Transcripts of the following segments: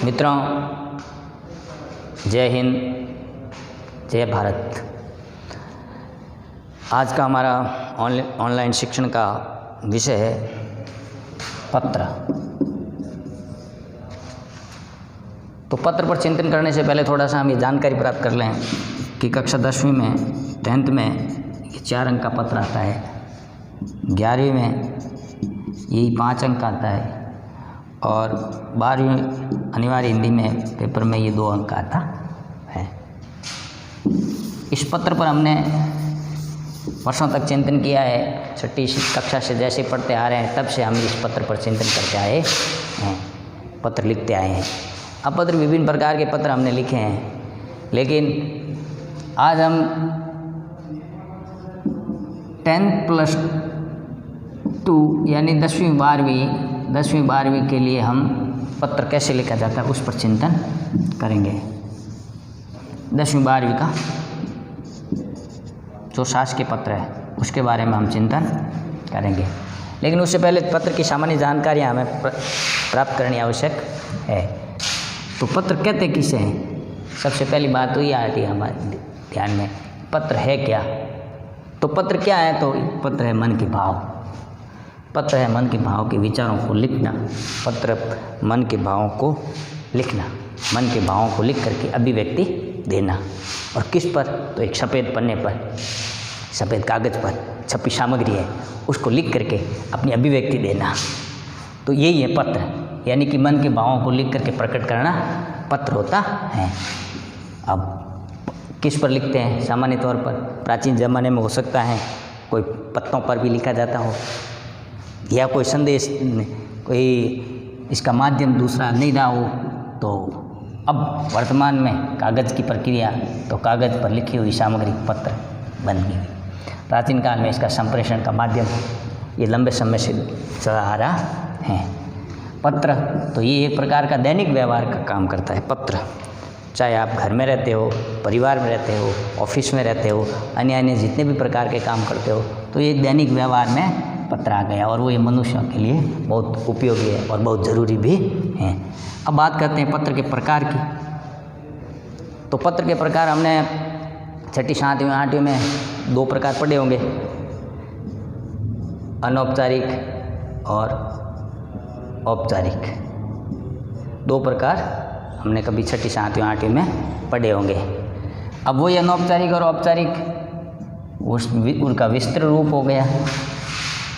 मित्रों, जय हिंद, जय भारत। आज का हमारा ऑनलाइन शिक्षण का विषय है पत्र। तो पत्र पर चिंतन करने से पहले थोड़ा सा हम ये जानकारी प्राप्त कर लें कि कक्षा 10वीं में 10th में ये 4 अंक का पत्र आता है, 11वीं में यही 5 अंक का आता है और 12वीं अनिवार्य हिंदी में पेपर में ये 2 अंक का आता है। इस पत्र पर हमने वर्षों तक चिंतन किया है। 6ठी कक्षा से जैसे पढ़ते आ रहे हैं तब से हम इस पत्र पर चिंतन करते आए हैं, पत्र लिखते आए हैं। अब पत्र विभिन्न प्रकार के पत्र हमने लिखे हैं, लेकिन आज हम 10+2 यानी 10वीं 12वीं के लिए हम पत्र कैसे लिखा जाता है उस पर चिंतन करेंगे। 10वीं 12वीं का जो शासकीय पत्र है उसके बारे में हम चिंतन करेंगे, लेकिन उससे पहले पत्र की सामान्य जानकारियाँ हमें प्राप्त करनी आवश्यक है। तो पत्र कहते किसे हैं? सबसे पहली बात तो ये आती है हमारे ध्यान में, पत्र है क्या? तो पत्र क्या है? तो पत्र है मन के भाव। पत्र है मन के भाव के विचारों को लिखना। पत्र मन के भावों को लिखना, मन के भावों को लिख करके अभिव्यक्ति देना। और किस पर? तो एक सफ़ेद पन्ने पर, सफ़ेद कागज़ पर छपी सामग्री है, उसको लिख करके अपनी अभिव्यक्ति देना। तो यही है पत्र, यानी कि मन के भावों को लिख करके प्रकट करना पत्र होता है। अब किस पर लिखते हैं? सामान्य तौर पर प्राचीन ज़माने में हो सकता है कोई पत्तों पर भी लिखा जाता हो, या कोई संदेश, कोई इसका माध्यम दूसरा नहीं रहा हो। तो अब वर्तमान में कागज़ की प्रक्रिया, तो कागज़ पर लिखी हुई सामग्री पत्र बन गई। प्राचीन काल में इसका संप्रेषण का माध्यम ये लंबे समय से चला आ रहा है। पत्र तो ये एक प्रकार का दैनिक व्यवहार का काम करता है। पत्र चाहे आप घर में रहते हो, परिवार में रहते हो, ऑफिस में रहते हो, अन्य जितने भी प्रकार के काम करते हो, तो ये दैनिक व्यवहार में पत्र आ गया और वो ये मनुष्यों के लिए बहुत उपयोगी है और बहुत ज़रूरी भी है। अब बात करते हैं पत्र के प्रकार की। तो पत्र के प्रकार हमने 6ठी 7वीं 8वीं में 2 प्रकार पढ़े होंगे, अनौपचारिक और औपचारिक। 2 प्रकार हमने कभी 6ठी 7वीं 8वीं में पढ़े होंगे। अब वही अनौपचारिक और औपचारिक उनका विस्तृत रूप हो गया,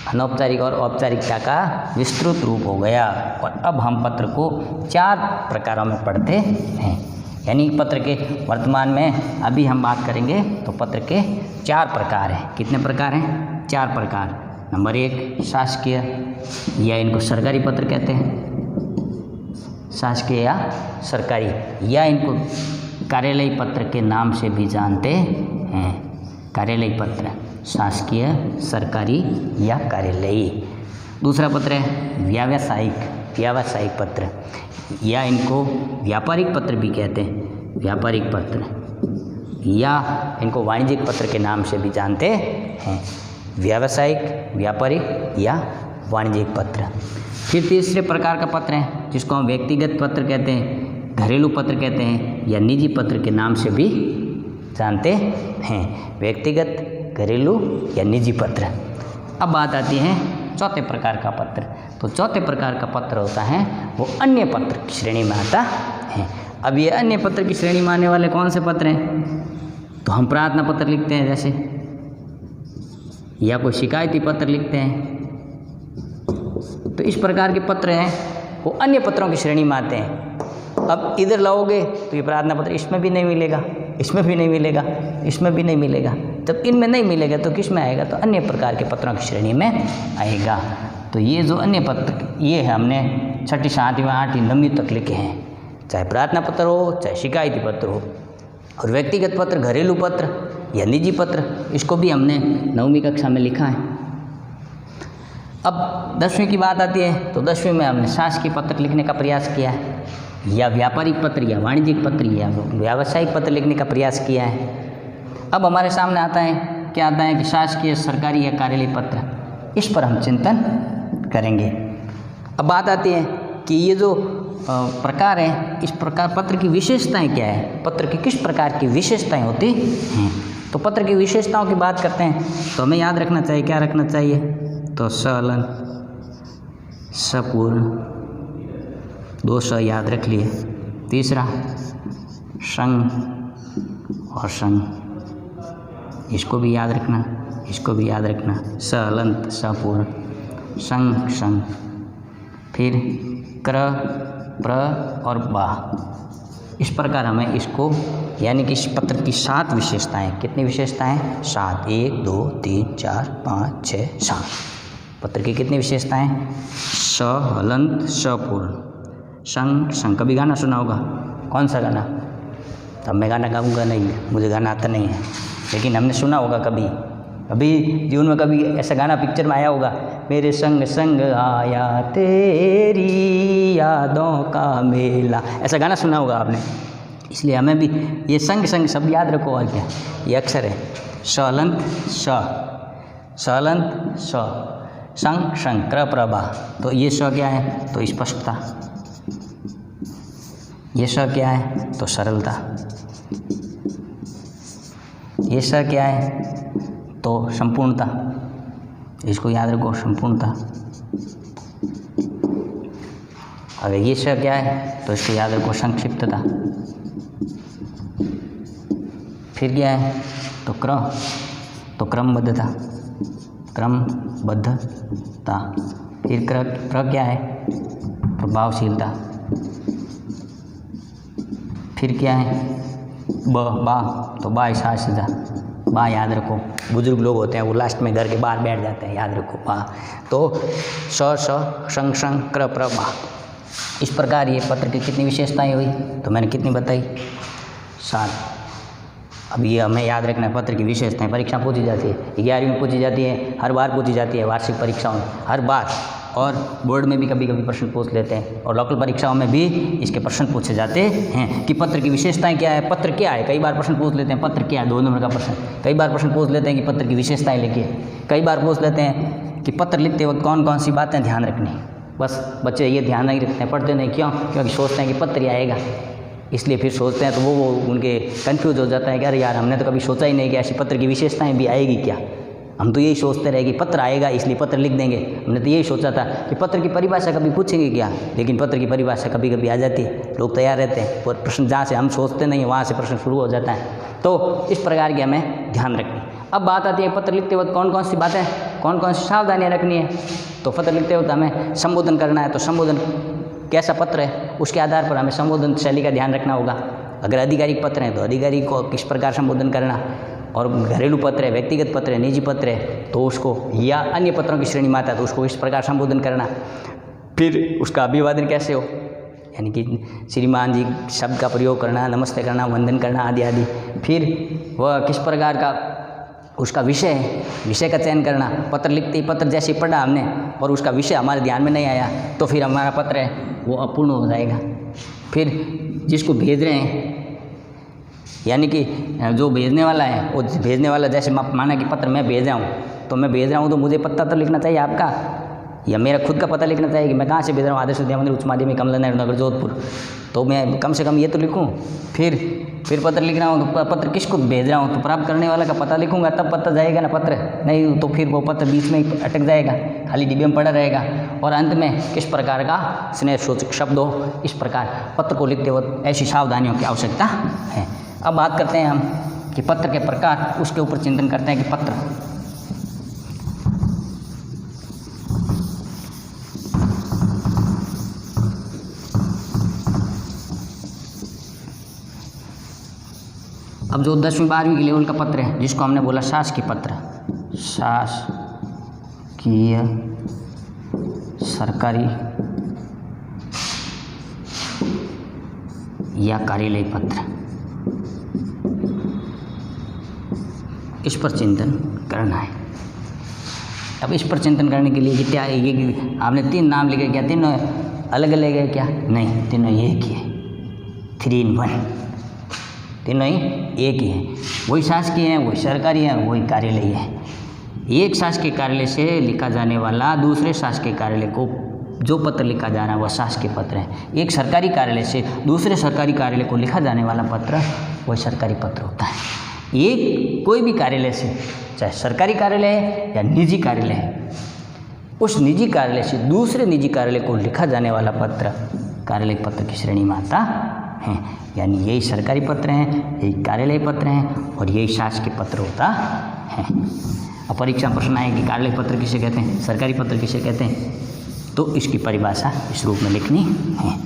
अनौपचारिक और औपचारिकता का विस्तृत रूप हो गया। और अब हम पत्र को 4 प्रकारों में पढ़ते हैं, यानी पत्र के वर्तमान में अभी हम बात करेंगे तो पत्र के 4 प्रकार हैं। कितने प्रकार हैं? 4 प्रकार। नंबर 1 शासकीय, या इनको सरकारी पत्र कहते हैं, शासकीय या सरकारी, या इनको कार्यालयी पत्र के नाम से भी जानते हैं। कार्यालयी पत्र शासकीय, सरकारी या कार्यालयी। दूसरा पत्र है व्यावसायिक पत्र, या इनको व्यापारिक पत्र भी कहते हैं, व्यापारिक पत्र, या इनको वाणिज्यिक पत्र के नाम से भी जानते हैं। व्यावसायिक, व्यापारिक या वाणिज्यिक पत्र। फिर तीसरे प्रकार का पत्र है जिसको हम व्यक्तिगत पत्र कहते हैं, घरेलू पत्र कहते हैं, या निजी पत्र के नाम से भी जानते हैं। व्यक्तिगत, घरेलू या निजी पत्र। अब बात आती है चौथे प्रकार का पत्र। तो चौथे प्रकार का पत्र होता है वो अन्य पत्र की श्रेणी में आता है। अब ये अन्य पत्र की श्रेणी में आने वाले कौन से पत्र हैं? तो हम प्रार्थना पत्र लिखते हैं जैसे, या कोई शिकायती पत्र लिखते हैं। तो इस प्रकार के पत्र हैं वो अन्य पत्रों की श्रेणी में आते हैं। अब इधर लाओगे तो ये प्रार्थना पत्र इसमें भी नहीं मिलेगा, इसमें भी नहीं मिलेगा, इसमें भी नहीं मिलेगा। जब इनमें नहीं मिलेगा तो किस में आएगा? तो अन्य प्रकार के पत्रों की श्रेणी में आएगा। तो ये जो अन्य पत्र, ये है हमने 6ठी 7वीं 8वीं 9वीं तक लिखे हैं, चाहे प्रार्थना पत्र हो, चाहे शिकायती पत्र हो। और व्यक्तिगत पत्र, घरेलू पत्र या निजी पत्र, इसको भी हमने 9वीं कक्षा में लिखा है। अब 10वीं की बात आती है तो 10वीं में हमने शासकीय पत्र लिखने का प्रयास किया है, या व्यापारिक पत्र या वाणिज्यिक पत्र या व्यावसायिक पत्र लिखने का प्रयास किया है। अब हमारे सामने आता है, क्या आता है कि शासकीय, सरकारी या कार्यालयी पत्र, इस पर हम चिंतन करेंगे। अब बात आती है कि ये जो प्रकार हैं, इस प्रकार पत्र की विशेषताएं क्या है, पत्र की किस प्रकार की विशेषताएं होती हैं। तो पत्र की विशेषताओं की बात करते हैं तो हमें याद रखना चाहिए, क्या रखना चाहिए, तो सलंत, सपूर्ण, 2 स याद रख लिए। तीसरा संग और संग, इसको भी याद रखना, इसको भी याद रखना, सलंत, सपूर्ण, संग, संग। फिर क्र, प्र और बा, इस प्रकार हमें इसको, यानी कि इस पत्र की 7 विशेषताएं, कितनी विशेषताएं, 7, 1 2 3 4 5 6 7, पत्र की कितनी विशेषताएं, स हलंत, सपूर्ण, संग, संग। कभी गाना सुना होगा, कौन सा गाना, तब मैं गाना गाऊंगा नहीं, मुझे गाना आता नहीं है, लेकिन हमने सुना होगा कभी, अभी जीवन में कभी ऐसा गाना पिक्चर में आया होगा, मेरे संग संग आया तेरी यादों का मेला, ऐसा गाना सुना होगा आपने। इसलिए हमें भी ये संग संग शब्द याद रखो, और क्या, ये अक्षर है, सलंत स, सलंत स, संग संग, क्र प्रभा। तो ये स क्या है, तो स्पष्टता, ये स क्या है, तो सरलता, ये स क्या है, तो संपूर्णता, इसको याद रखो, संपूर्णता। अगर ये स क्या है, तो इसको याद रखो, संक्षिप्तता। फिर क्या है, तो क्र, तो क्रमबद्धता, क्रमबद्धता। फिर प्र क्या है, प्रभावशीलता। फिर क्या है, बा, तो बा साझा, बा याद रखो, बुजुर्ग लोग होते हैं वो लास्ट में घर के बाहर बैठ जाते हैं, याद रखो बा। तो स संग संग, क्र प्र बा। इस प्रकार ये पत्र की कितनी विशेषताएं हुई, तो मैंने कितनी बताई, 7। अब ये हमें याद रखना है, पत्र की विशेषताएं परीक्षा पूछी जाती है, 11वीं में पूछी जाती है, हर बार पूछी जाती है, वार्षिक परीक्षाओं में हर बार, और बोर्ड में भी कभी कभी प्रश्न पूछ लेते हैं, और लोकल परीक्षाओं में भी इसके प्रश्न पूछे जाते हैं कि पत्र की विशेषताएं क्या है, पत्र क्या है। कई बार प्रश्न पूछ लेते हैं पत्र क्या है, 2 नंबर का प्रश्न। कई बार प्रश्न पूछ लेते हैं कि पत्र की विशेषताएं लिखिए। कई बार पूछ लेते हैं कि पत्र लिखते वक्त कौन कौन सी बातें ध्यान रखनी। बस बच्चे ये ध्यान नहीं रखते हैं, पढ़ते नहीं, क्यों, क्योंकि सोचते हैं कि पत्र ही आएगा, इसलिए फिर सोचते हैं, तो वो उनके कन्फ्यूज हो जाता है कि अरे यार हमने तो कभी सोचा ही नहीं कि ऐसी पत्र की विशेषताएं भी आएगी क्या। हम तो यही सोचते रहे कि पत्र आएगा इसलिए पत्र लिख देंगे, हमने तो यही सोचा था कि पत्र की परिभाषा कभी पूछेंगे क्या, लेकिन पत्र की परिभाषा कभी कभी आ जाती है, लोग तैयार रहते हैं, और प्रश्न जहाँ से हम सोचते नहीं वहाँ से प्रश्न शुरू हो जाता है। तो इस प्रकार की हमें ध्यान रखनी। अब बात आती है पत्र लिखते वक्त कौन कौन सी बातें, कौन कौन सी सावधानियाँ रखनी है। तो पत्र लिखते वक्त हमें संबोधन करना है, तो संबोधन कैसा पत्र है उसके आधार पर हमें संबोधन शैली का ध्यान रखना होगा। अगर आधिकारिक पत्र हैं तो आधिकारिक को किस प्रकार संबोधन करना, और घरेलू पत्र है, व्यक्तिगत पत्र है, निजी पत्र है, तो उसको, या अन्य पत्रों की श्रेणी में आता है तो उसको इस प्रकार संबोधन करना। फिर उसका अभिवादन कैसे हो, यानी कि श्रीमान जी शब्द का प्रयोग करना, नमस्ते करना, वंदन करना आदि आदि। फिर वह किस प्रकार का उसका विषय है, विषय का चयन करना। पत्र लिखते ही पत्र जैसे पढ़ा हमने और उसका विषय हमारे ध्यान में नहीं आया तो फिर हमारा पत्र है वो अपूर्ण हो जाएगा। फिर जिसको भेज रहे हैं, यानी कि जो भेजने वाला है, वो भेजने वाला, जैसे माना कि पत्र मैं भेज रहा हूँ, तो मैं भेज रहा हूँ तो मुझे पता तो लिखना चाहिए आपका, या मेरा खुद का पता लिखना चाहिए कि मैं कहाँ से भेज रहा हूँ, आदर्श विद्या मंदिर उच्च माध्यमिक कमला नेहरू नगर जोधपुर, तो मैं कम से कम ये तो लिखूँ। फिर पत्र लिख रहा हूँ तो पत्र किसको भेज रहा हूँ, तो प्राप्त करने वाला का पता लिखूँगा, तब पता जाएगा ना पत्र, नहीं तो फिर वो पत्र बीच में ही अटक जाएगा, खाली डिब्बे में पड़ा रहेगा। और अंत में किस प्रकार का स्नेह सूचक शब्द हो, इस प्रकार पत्र को लिखते वक्त ऐसी सावधानियों की आवश्यकता है। अब बात करते हैं हम कि पत्र के प्रकार, उसके ऊपर चिंतन करते हैं कि पत्र अब जो 10वीं 12वीं के लेवल का पत्र है, जिसको हमने बोला शासकीय पत्र, शासकीय सरकारी या कार्यालय पत्र, इस पर चिंतन करना है। अब इस पर चिंतन करने के लिए क्या है, ये आपने 3 नाम लिखे, क्या तीनों अलग अलग है क्या, नहीं, तीनों एक ही है, 3 in 1, तीनों ही एक ही है। वही शासकीय है, वही सरकारी है, वही कार्यालय है। एक शासकीय कार्यालय से लिखा जाने वाला दूसरे शासकीय कार्यालय को जो पत्र लिखा जा रहा है वह शासकीय पत्र है। एक सरकारी कार्यालय से दूसरे सरकारी कार्यालय को लिखा जाने वाला पत्र वह सरकारी पत्र होता है। एक कोई भी कार्यालय से, चाहे सरकारी कार्यालय है या निजी कार्यालय है, उस निजी कार्यालय से दूसरे निजी कार्यालय को लिखा जाने वाला पत्र कार्यालय पत्र की श्रेणी में आता है। यानी यही सरकारी पत्र हैं, यही कार्यालय पत्र हैं और यही शासकीय पत्र होता है। अब परीक्षा प्रश्न आए कि कार्यालय पत्र किसे कहते हैं, सरकारी पत्र किसे कहते हैं, तो इसकी परिभाषा इस रूप में लिखनी है।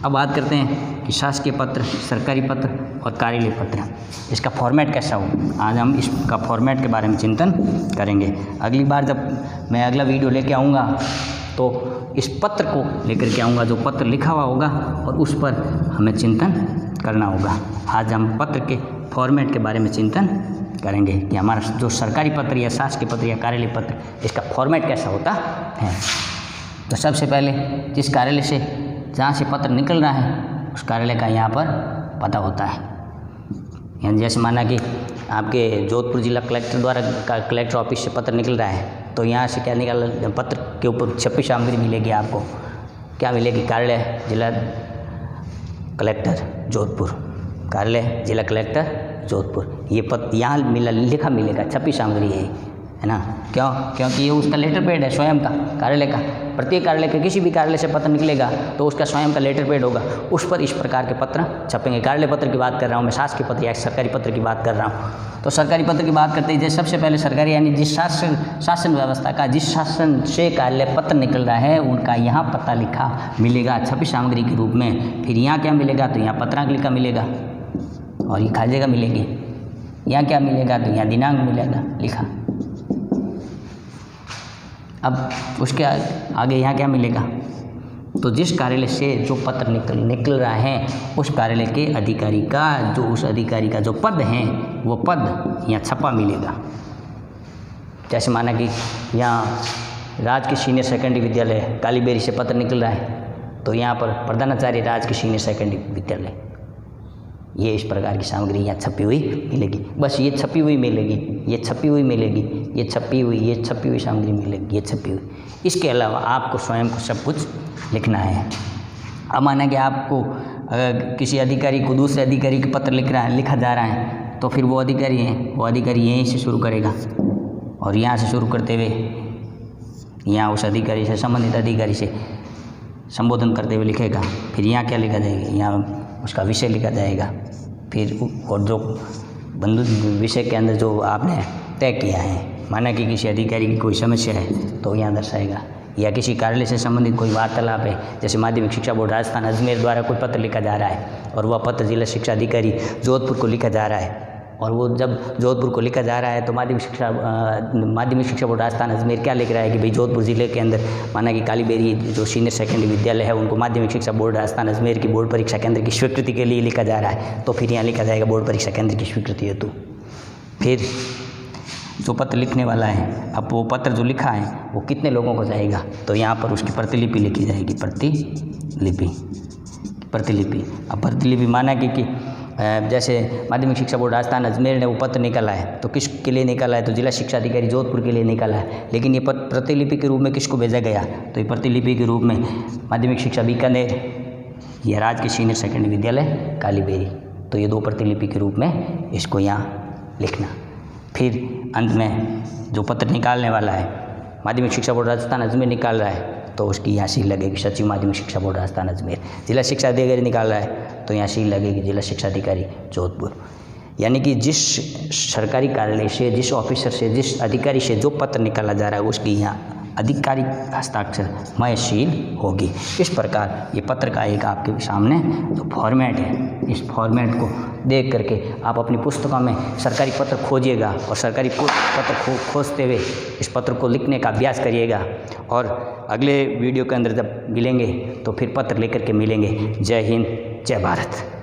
अब बात करते हैं कि शासकीय पत्र, सरकारी पत्र और कार्यालय पत्र, इसका फॉर्मेट कैसा हो। आज हम इसका फॉर्मेट के बारे में चिंतन करेंगे। अगली बार जब मैं अगला वीडियो लेके आऊँगा तो इस पत्र को लेकर के आऊँगा, जो पत्र लिखा हुआ होगा और उस पर हमें चिंतन करना होगा। आज हम पत्र के फॉर्मेट के बारे में चिंतन करेंगे कि हमारा जो सरकारी पत्र या शासकीय पत्र या कार्यालय पत्र, इसका फॉर्मेट कैसा होता है। तो सबसे पहले जिस कार्यालय से, जहाँ से पत्र निकल रहा है, उस कार्यालय का यहाँ पर पता होता है। यानी जैसे माना कि आपके जोधपुर जिला कलेक्टर द्वारा कलेक्टर ऑफिस से पत्र निकल रहा है, तो यहाँ से क्या निकल, पत्र के ऊपर छपी सामग्री मिलेगी। आपको क्या मिलेगी, कार्यालय जिला कलेक्टर जोधपुर, कार्यालय जिला कलेक्टर जोधपुर, ये पत्र यहाँ लिखा मिलेगा, छपी सामग्री है ना। क्यों? क्योंकि ये उसका लेटर पैड है स्वयं का, कार्यालय का। प्रत्येक कार्यालय के किसी भी कार्यालय से पत्र निकलेगा तो उसका स्वयं का लेटर पैड होगा, उस पर इस प्रकार के पत्र छपेंगे। कार्यालय पत्र की बात कर रहा हूँ मैं, शासकीय पत्र या सरकारी पत्र की बात कर रहा हूँ। तो सरकारी पत्र की बात करते हैं, सबसे पहले सरकारी यानी जिस शासन व्यवस्था का, जिस शासन से कार्यालय पत्र निकल रहा है, उनका यहाँ पता लिखा मिलेगा छपी सामग्री के रूप में। फिर यहाँ क्या मिलेगा, तो यहाँ पत्रांक लिखा मिलेगा और ये खाली जगह मिलेगी। यहाँ क्या मिलेगा, तो यहाँ दिनांक मिलेगा लिखा। अब उसके आगे यहाँ क्या मिलेगा, तो जिस कार्यालय से जो पत्र निकल रहा है, उस कार्यालय के अधिकारी का, जो उस अधिकारी का जो पद है, वो पद यहाँ छपा मिलेगा। जैसे माना कि यहाँ राजकीय सीनियर सेकेंडरी विद्यालय कालीबेरी से पत्र निकल रहा है, तो यहाँ पर प्रधानाचार्य राजकीय सीनियर सेकेंडरी विद्यालय, ये इस प्रकार की सामग्री यहाँ छपी हुई मिलेगी। बस ये छपी हुई मिलेगी, ये छपी हुई मिलेगी, ये छपी हुई सामग्री मिलेगी, ये छपी हुई। इसके अलावा आपको स्वयं को सब कुछ लिखना है। अब माना कि आपको किसी अधिकारी को दूसरे अधिकारी के पत्र लिखा जा रहा है, तो फिर वो अधिकारी है, वो अधिकारी यहीं से शुरू करेगा और यहाँ से शुरू करते हुए यहाँ उस अधिकारी से, संबंधित अधिकारी से संबोधन करते हुए लिखेगा। फिर यहाँ क्या लिखा जाएगा, यहाँ उसका विषय लिखा जाएगा। फिर और जो विषय के अंदर जो आपने तय किया है, माना कि किसी अधिकारी की कोई समस्या है तो यहाँ दर्शाएगा, या किसी कार्यालय से संबंधित कोई वार्तालाप है, जैसे माध्यमिक शिक्षा बोर्ड राजस्थान अजमेर द्वारा कोई पत्र लिखा जा रहा है और वह पत्र जिला शिक्षा अधिकारी जोधपुर को लिखा जा रहा है, और वो जब जोधपुर को लिखा जा रहा है तो माध्यमिक शिक्षा बोर्ड राजस्थान अजमेर क्या लिख रहा है कि भाई जोधपुर ज़िले के अंदर माना कि कालीबेरी जो सीनियर सेकेंडरी विद्यालय है, उनको माध्यमिक शिक्षा बोर्ड राजस्थान अजमेर की बोर्ड परीक्षा केंद्र की स्वीकृति के लिए लिखा जा रहा है। तो फिर यहाँ लिखा जाएगा बोर्ड परीक्षा केंद्र की स्वीकृति हेतु। फिर जो पत्र लिखने वाला है, अब वो पत्र जो लिखा है वो कितने लोगों को जाएगा, तो यहाँ पर उसकी प्रतिलिपि लिखी जाएगी, प्रतिलिपि। अब प्रतिलिपि माना कि जैसे माध्यमिक शिक्षा बोर्ड राजस्थान अजमेर ने वो पत्र निकाला है, तो किसके लिए निकाला है, तो जिला शिक्षा अधिकारी जोधपुर के लिए निकाला है। लेकिन ये प्रतिलिपि के रूप में किसको भेजा गया, तो ये प्रतिलिपि के रूप में माध्यमिक शिक्षा बीकानेर या राजकीय सीनियर सेकेंडरी विद्यालय कालीबेरी, तो ये दो प्रतिलिपि के रूप में इसको यहाँ लिखना। फिर अंत में जो पत्र निकालने वाला है, माध्यमिक शिक्षा बोर्ड राजस्थान अजमेर निकाल रहा है, तो उसकी यहाँ सील लगेगी, सचिव माध्यमिक शिक्षा बोर्ड राजस्थान अजमेर। जिला शिक्षा अधिकारी निकाल रहा है तो यहाँ सील लगेगी, जिला शिक्षा अधिकारी जोधपुर। यानी कि जिस सरकारी कार्यालय से, जिस ऑफिसर से, जिस अधिकारी से जो पत्र निकाला जा रहा है, उसकी यहाँ आधिकारिक हस्ताक्षर सील होगी। इस प्रकार ये पत्र का एक आपके सामने जो फॉर्मेट है, इस फॉर्मेट को देख करके आप अपनी पुस्तकों में सरकारी पत्र खोजिएगा और सरकारी पत्र खोजते हुए इस पत्र को लिखने का अभ्यास करिएगा। और अगले वीडियो के अंदर जब मिलेंगे तो फिर पत्र लेकर के मिलेंगे। जय हिंद, जय भारत।